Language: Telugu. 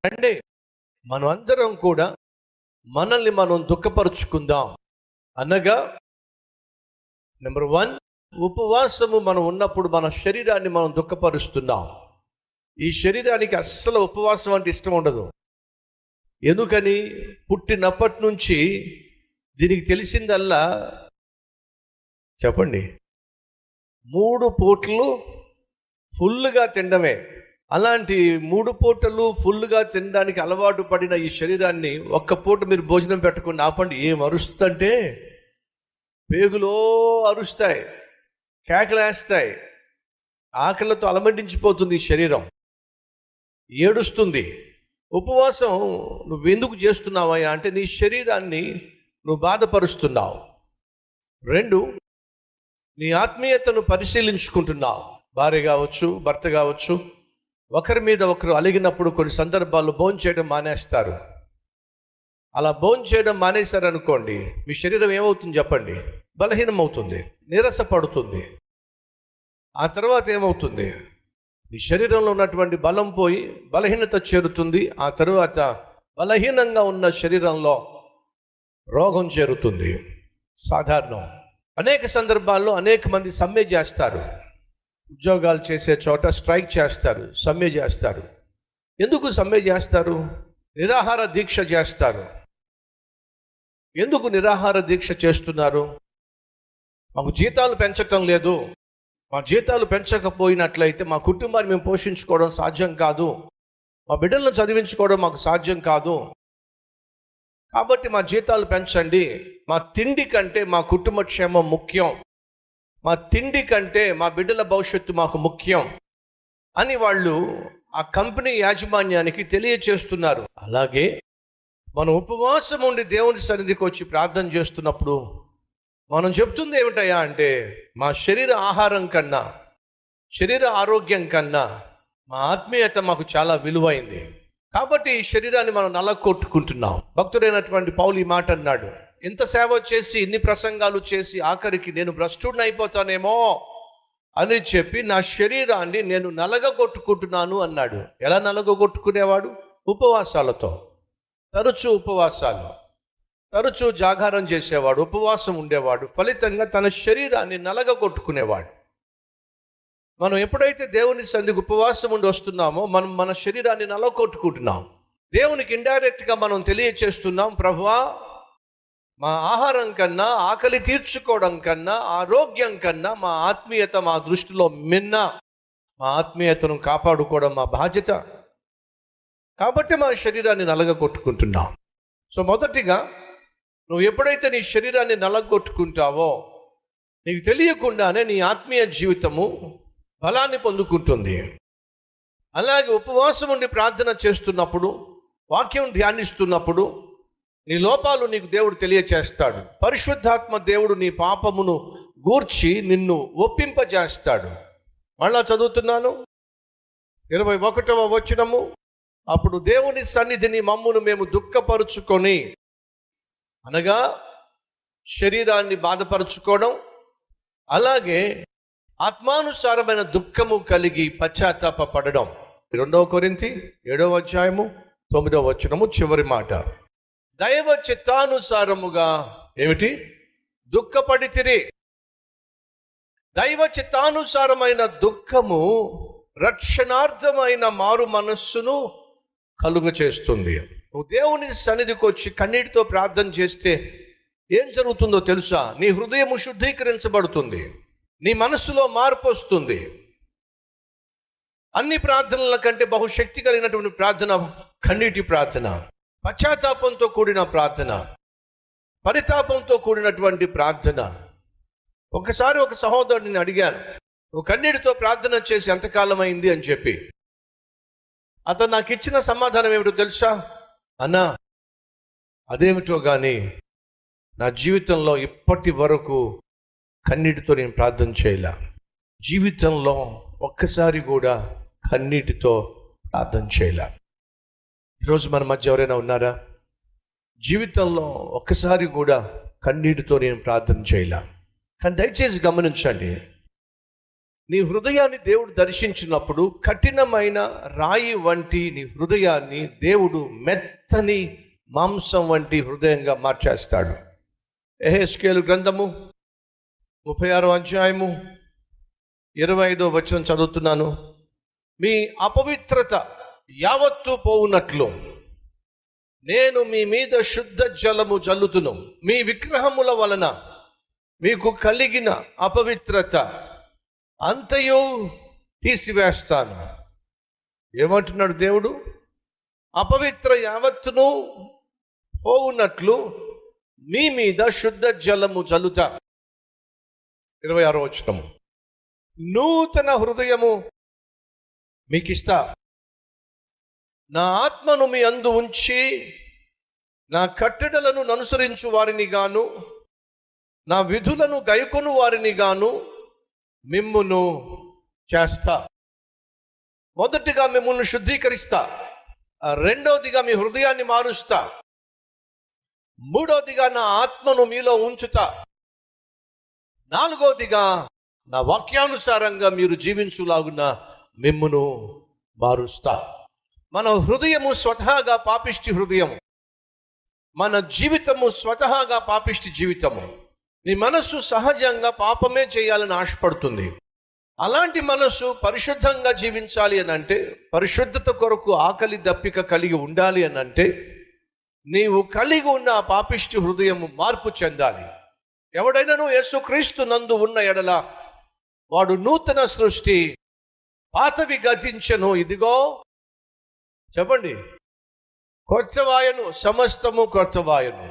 రండి, మనం అందరం కూడా మనల్ని మనం దుఃఖపరుచుకుందాం. అనగా నెంబర్ 1, ఉపవాసము మనం ఉన్నప్పుడు మన శరీరాన్ని మనం దుఃఖపరుస్తున్నాం. ఈ శరీరానికి అస్సలు ఉపవాసం అంటే ఇష్టం ఉండదు. ఎందుకని? పుట్టినప్పటి నుంచి దీనికి తెలిసిందల్లా చెప్పండి, 3 పూటలు ఫుల్గా తినడమే. అలాంటి 3 పూటలు ఫుల్గా తినడానికి అలవాటు పడిన ఈ శరీరాన్ని ఒక్క పూట మీరు భోజనం పెట్టకుండా ఆపండి, ఏం అరుస్తుంటే పేగులో అరుస్తాయి, కేకలేస్తాయి, ఆకలితో అలమటించిపోతుంది ఈ శరీరం, ఏడుస్తుంది. ఉపవాసం నువ్వెందుకు చేస్తున్నావయ్యా అంటే నీ శరీరాన్ని నువ్వు బాధపరుస్తున్నావు. 2, నీ ఆత్మీయతను పరిశీలించుకుంటున్నావు. భార్య కావచ్చు, భర్త కావచ్చు, ఒకరి మీద ఒకరు అలిగినప్పుడు కొన్ని సందర్భాల్లో భోంచేయడం మానేస్తారు. అలా భోంచేయడం మానేశారనుకోండి, మీ శరీరం ఏమవుతుంది చెప్పండి? బలహీనం అవుతుంది, నీరసపడుతుంది. ఆ తర్వాత ఏమవుతుంది? నీ శరీరంలో ఉన్నటువంటి బలం పోయి బలహీనత చేరుతుంది. ఆ తర్వాత బలహీనంగా ఉన్న శరీరంలో రోగం చేరుతుంది. సాధారణం. అనేక సందర్భాల్లో అనేక మంది సమ్మె చేస్తారు. ఉద్యోగాలు చేసే చోట స్ట్రైక్ చేస్తారు, సమ్మె చేస్తారు. ఎందుకు సమ్మె చేస్తారు? నిరాహార దీక్ష చేస్తారు. ఎందుకు నిరాహార దీక్ష చేస్తున్నారు? మాకు జీతాలు పెంచటం లేదు, మా జీతాలు పెంచకపోయినట్లయితే మా కుటుంబాన్ని మేము పోషించుకోవడం సాధ్యం కాదు, మా బిడ్డలను చదివించుకోవడం మాకు సాధ్యం కాదు, కాబట్టి మా జీతాలు పెంచండి. మా తిండి కంటే మా కుటుంబ క్షేమం ముఖ్యం, మా తిండి కంటే మా బిడ్డల భవిష్యత్తు మాకు ముఖ్యం అని వాళ్ళు ఆ కంపెనీ యాజమాన్యానికి తెలియచేస్తున్నారు. అలాగే మనం ఉపవాసం ఉండి దేవుని సన్నిధికి వచ్చి ప్రార్థన చేస్తున్నప్పుడు మనం చెప్తుంది ఏమిటయ్యా అంటే, మా శరీర ఆహారం కన్నా, శరీర ఆరోగ్యం కన్నా మా ఆత్మీయత మాకు చాలా విలువైంది. కాబట్టి ఈ శరీరాన్ని మనం నలగొట్టుకుంటున్నాం. భక్తుడైనటువంటి పౌలు ఈ మాట అన్నాడు, ఇంత సేవ చేసి ఇన్ని ప్రసంగాలు చేసి ఆఖరికి నేను భ్రష్టుడిని అయిపోతానేమో అని చెప్పి నా శరీరాన్ని నేను నలగొట్టుకుంటున్నాను అన్నాడు. ఎలా నలగొట్టుకునేవాడు? ఉపవాసాలతో. తరచూ ఉపవాసాలు, తరచూ జాగారం చేసేవాడు, ఉపవాసం ఉండేవాడు. ఫలితంగా తన శరీరాన్ని నలగొట్టుకునేవాడు. మనం ఎప్పుడైతే దేవుని సన్నిధికి ఉపవాసం ఉండి వస్తున్నామో మనం మన శరీరాన్ని నలగొట్టుకుంటున్నాం. దేవునికి ఇండైరెక్ట్గా మనం తెలియచేస్తున్నాం, ప్రభువా మా ఆహారం కన్నా, ఆకలి తీర్చుకోవడం కన్నా, ఆరోగ్యం కన్నా మా ఆత్మీయత మా దృష్టిలో మిన్న, మా ఆత్మీయతను కాపాడుకోవడం మా బాధ్యత. కాబట్టి మా శరీరాన్ని నలగొట్టుకుంటున్నాం. సో మొదటిగా నువ్వు ఎప్పుడైతే నీ శరీరాన్ని నలగొట్టుకుంటావో నీకు తెలియకుండానే నీ ఆత్మీయ జీవితము బలాన్ని పొందుకుంటుంది. అలాగే ఉపవాసం ఉండి ప్రార్థన చేస్తున్నప్పుడు, వాక్యం ధ్యానిస్తున్నప్పుడు నీ లోపాలు నీకు దేవుడు తెలియచేస్తాడు. పరిశుద్ధాత్మ దేవుడు నీ పాపమును గూర్చి నిన్ను ఒప్పింపజేస్తాడు. మళ్ళా చదువుతున్నాను, 21వ వచనము, అప్పుడు దేవుని సన్నిధిని మమ్మును మేము దుఃఖపరుచుకొని, అనగా శరీరాన్ని బాధపరుచుకోవడం, అలాగే ఆత్మానుసారమైన దుఃఖము కలిగి పశ్చాత్తాపపడడం. 2 కొరింథీ 7వ అధ్యాయము 9వ వచనము చివరి మాట, దైవ చిత్తానుసారముగా ఏమిటి? దుఃఖపడితిరి. దైవ చిత్తానుసారమైన దుఃఖము రక్షణార్థమైన మారు మనస్సును కలుగ చేస్తుంది. నువ్వు దేవుని సన్నిధికి వచ్చి కన్నీటితో ప్రార్థన చేస్తే ఏం జరుగుతుందో తెలుసా? నీ హృదయము శుద్ధీకరించబడుతుంది, నీ మనస్సులో మార్పు వస్తుంది. అన్ని ప్రార్థనల కంటే బహుశక్తి కలిగినటువంటి ప్రార్థన కన్నీటి ప్రార్థన, పశ్చాత్తాపంతో కూడిన ప్రార్థన, పరితాపంతో కూడినటువంటి ప్రార్థన. ఒకసారి ఒక సహోదరుడిని అడిగాను, నువ్వు కన్నీటితో ప్రార్థన చేసి ఎంతకాలం అయింది అని చెప్పి. అతను నాకు ఇచ్చిన సమాధానం ఏమిటో తెలుసా? అన్నా, అదేమిటో కానీ నా జీవితంలో ఇప్పటి వరకు కన్నీటితో నేను ప్రార్థన చేయలే. జీవితంలో ఒక్కసారి కూడా కన్నీటితో ప్రార్థన చేయలే. ఈరోజు మన మధ్య ఎవరైనా ఉన్నారా? జీవితంలో ఒక్కసారి కూడా కన్నీటితో నేను ప్రార్థన చేయలే. కానీ దయచేసి గమనించండి, నీ హృదయాన్ని దేవుడు దర్శించినప్పుడు కఠినమైన రాయి వంటి నీ హృదయాన్ని దేవుడు మెత్తని మాంసం వంటి హృదయంగా మార్చేస్తాడు. యెహెజ్కేలు గ్రంథము 36వ అధ్యాయము 25వ వచనం చదువుతున్నాను. మీ అపవిత్రత యావత్తు పోవునట్లు నేను మీ మీద శుద్ధ జలము జల్లుతును. మీ విగ్రహముల వలన మీకు కలిగిన అపవిత్రత అంతయు తీసివేస్తాను. ఏమంటున్నాడు దేవుడు? అపవిత్ర యావత్తును పోవునట్లు మీ మీద శుద్ధ జలము జల్లుతా. 26వ వచనము, నూతన హృదయము మీకిస్తా, నా ఆత్మను మీ అందు ఉంచి నా కట్టడలను అనుసరించు వారిని గాను నా విధులను గైకొను వారిని గాను మిమ్మును చేస్తా. మొదటిగా మిమ్మల్ని శుద్ధీకరిస్తా, రెండవదిగా మీ హృదయాన్ని మారుస్తా, మూడవదిగా నా ఆత్మను మీలో ఉంచుతా, నాలుగవదిగా నా వాక్యానుసారంగా మీరు జీవించులాగున మిమ్మును మారుస్తా. మన హృదయము స్వతహాగా పాపిష్టి హృదయము, మన జీవితము స్వతహాగా పాపిష్టి జీవితము. నీ మనస్సు సహజంగా పాపమే చేయాలని ఆశపడుతుంది. అలాంటి మనస్సు పరిశుద్ధంగా జీవించాలి అని అంటే, పరిశుద్ధత కొరకు ఆకలి దప్పిక కలిగి ఉండాలి అని అంటే, నీవు కలిగి ఉన్న ఆ పాపిష్టి హృదయము మార్పు చెందాలి. ఎవడైనాను యేసుక్రీస్తు నందు ఉన్న ఎడల వాడు నూతన సృష్టి, పాతవి గతించెను, ఇదిగో చెప్పండి, కొత్తవాయను, సమస్తము కొత్తవాయను.